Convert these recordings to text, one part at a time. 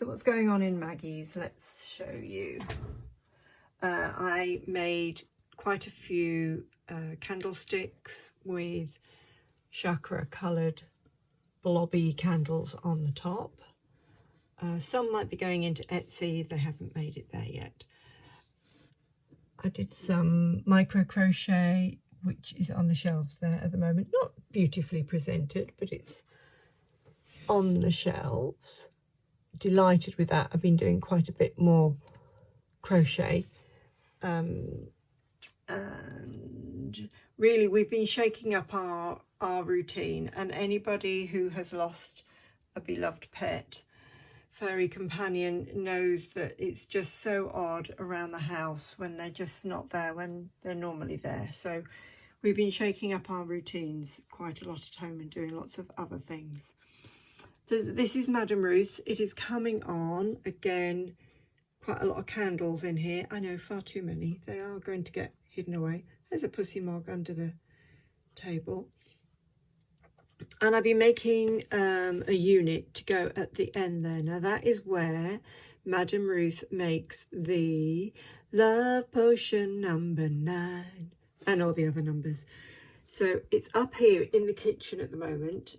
So what's going on in Maggie's? Let's show you. I made quite a few candlesticks with chakra coloured blobby candles on the top. Some might be going into Etsy, they haven't made it there yet. I did some micro crochet, which is on the shelves there at the moment. Not beautifully presented, but it's on the shelves. Delighted with that. I've been doing quite a bit more crochet. And really we've been shaking up our routine, and anybody who has lost a beloved pet, furry companion, knows that it's just so odd around the house when they're just not there when they're normally there. So we've been shaking up our routines quite a lot at home and doing lots of other things. So this is Madam Ruth. It is coming on again. Quite a lot of candles in here. I know, far too many. They are going to get hidden away. There's a pussy mog under the table. And I've been making a unit to go at the end there. Now that is where Madam Ruth makes the love potion number 9 and all the other numbers. So it's up here in the kitchen at the moment,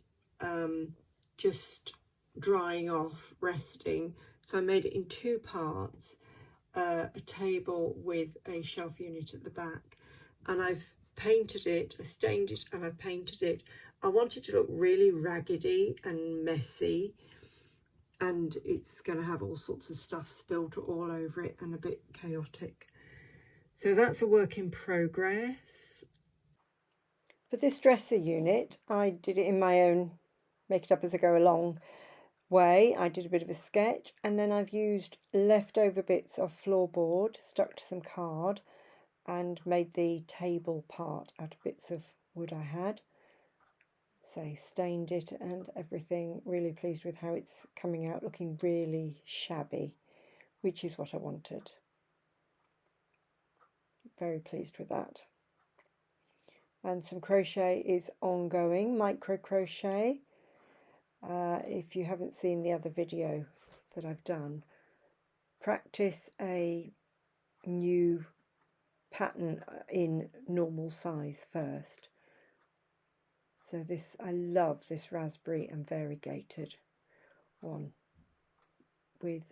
just drying off, resting. So I made it in 2 parts, a table with a shelf unit at the back, and I've painted it, I stained it and I painted it. I want it to look really raggedy and messy, and it's going to have all sorts of stuff spilled all over it and a bit chaotic. So that's a work in progress. For this dresser unit, I did it in my own make it up as I go along way. I did a bit of a sketch, and then I've used leftover bits of floorboard, stuck to some card, and made the table part out of bits of wood I had. So stained it and everything. Really pleased with how it's coming out, looking really shabby, which is what I wanted. Very pleased with that. And some crochet is ongoing, micro crochet. If you haven't seen the other video that I've done, practice a new pattern in normal size first. So this, I love this raspberry and variegated one with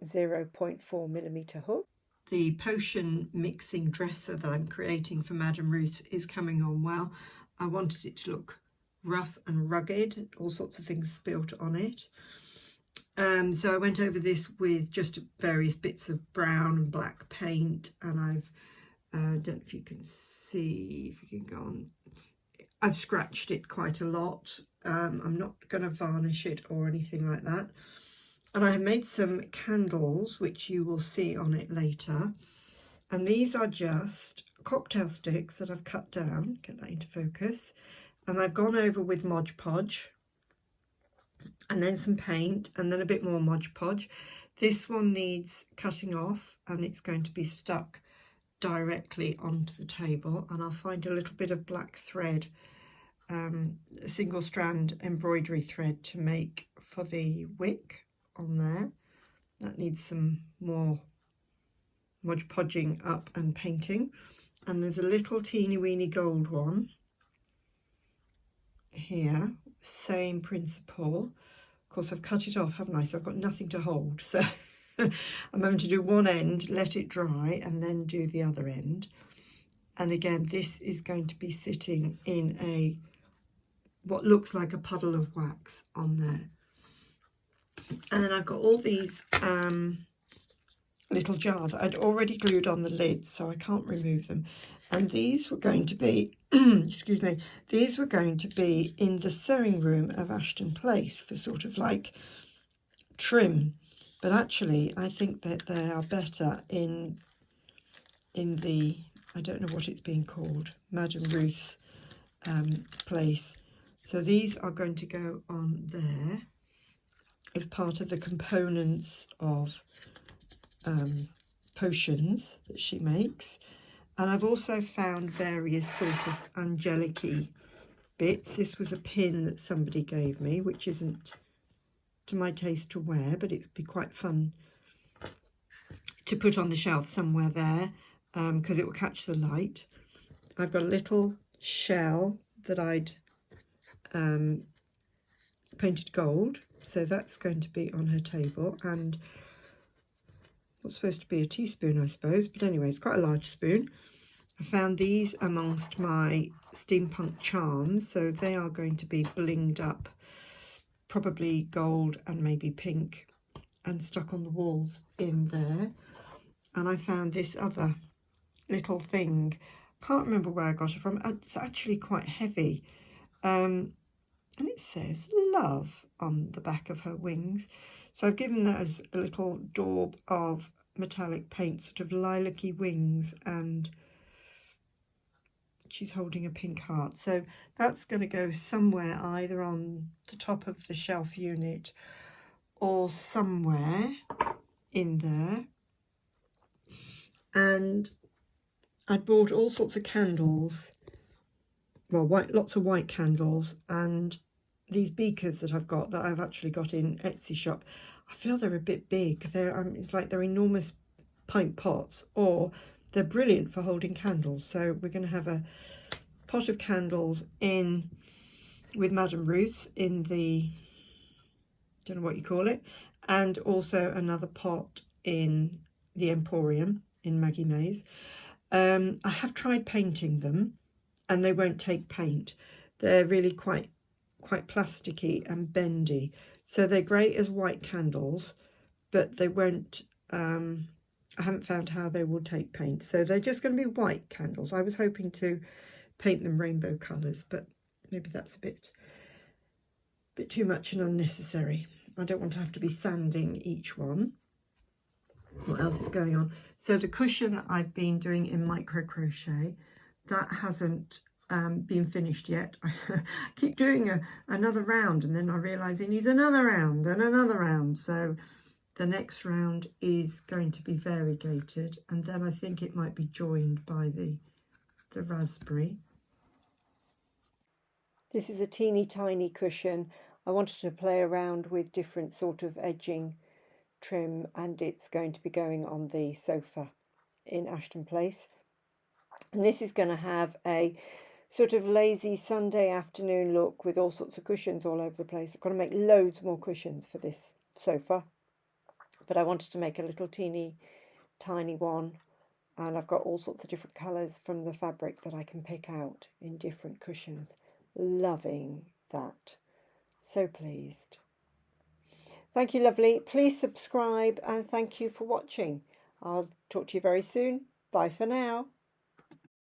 0.4mm hook. The potion mixing dresser that I'm creating for Madam Ruth is coming on well. I wanted it to look rough and rugged, all sorts of things spilt on it. So I went over this with just various bits of brown and black paint, and I've don't know if you can see, if you can go on, I've scratched it quite a lot. I'm not going to varnish it or anything like that. And I have made some candles, which you will see on it later. And these are just cocktail sticks that I've cut down, get that into focus. And I've gone over with Mod Podge, and then some paint, and then a bit more Mod Podge. This one needs cutting off, and it's going to be stuck directly onto the table. And I'll find a little bit of black thread, a single strand embroidery thread to make for the wick on there. That needs some more Mod Podging up and painting. And there's a little teeny weeny gold one here, same principle. Of course, I've cut it off, haven't I? So I've got nothing to hold. So I'm going to do one end, let it dry, and then do the other end. And again, this is going to be sitting in a what looks like a puddle of wax on there. And then I've got all these little jars. I'd already glued on the lids, so I can't remove them. And these were going to be, excuse me, these were going to be in the sewing room of Ashton Place for sort of like trim. But actually, I think that they are better in the, I don't know what it's being called, Madam Ruth place. So these are going to go on there as part of the components of potions that she makes. And I've also found various sort of angelic-y bits. This was a pin that somebody gave me, which isn't to my taste to wear, but it'd be quite fun to put on the shelf somewhere there, because it will catch the light. I've got a little shell that I'd painted gold, so that's going to be on her table, and what's supposed to be a teaspoon, I suppose, but anyway, it's quite a large spoon. I found these amongst my steampunk charms, so they are going to be blinged up, probably gold and maybe pink, and stuck on the walls in there. And I found this other little thing, can't remember where I got it from. It's actually quite heavy, and it says love on the back of her wings. So I've given that as a little daub of metallic paint, sort of lilac-y wings, and she's holding a pink heart. So that's going to go somewhere either on the top of the shelf unit or somewhere in there. And I bought all sorts of candles, well, lots of white candles, and these beakers that I've got, that I've actually got in Etsy shop, I feel they're a bit big. It's like they're enormous pint pots, or they're brilliant for holding candles. So we're going to have a pot of candles in with Madam Ruth in the, don't know what you call it, and also another pot in the Emporium in Maggie Mays. I have tried painting them, and they won't take paint. They're really quite plasticky and bendy, so they're great as white candles, but they won't, I haven't found how they will take paint, so they're just going to be white candles. I was hoping to paint them rainbow colours, but maybe that's a bit too much and unnecessary. I don't want to have to be sanding each one. What else is going on? So the cushion I've been doing in micro crochet, that hasn't been finished yet. I keep doing another round, and then I realise it needs another round and another round. So the next round is going to be variegated, and then I think it might be joined by the raspberry. This is a teeny tiny cushion. I wanted to play around with different sort of edging trim, and it's going to be going on the sofa in Ashton Place. And this is going to have a sort of lazy Sunday afternoon look with all sorts of cushions all over the place. I've got to make loads more cushions for this sofa, but I wanted to make a little teeny tiny one, and I've got all sorts of different colours from the fabric that I can pick out in different cushions. Loving that. So pleased. Thank you, lovely. Please subscribe, and thank you for watching. I'll talk to you very soon. Bye for now.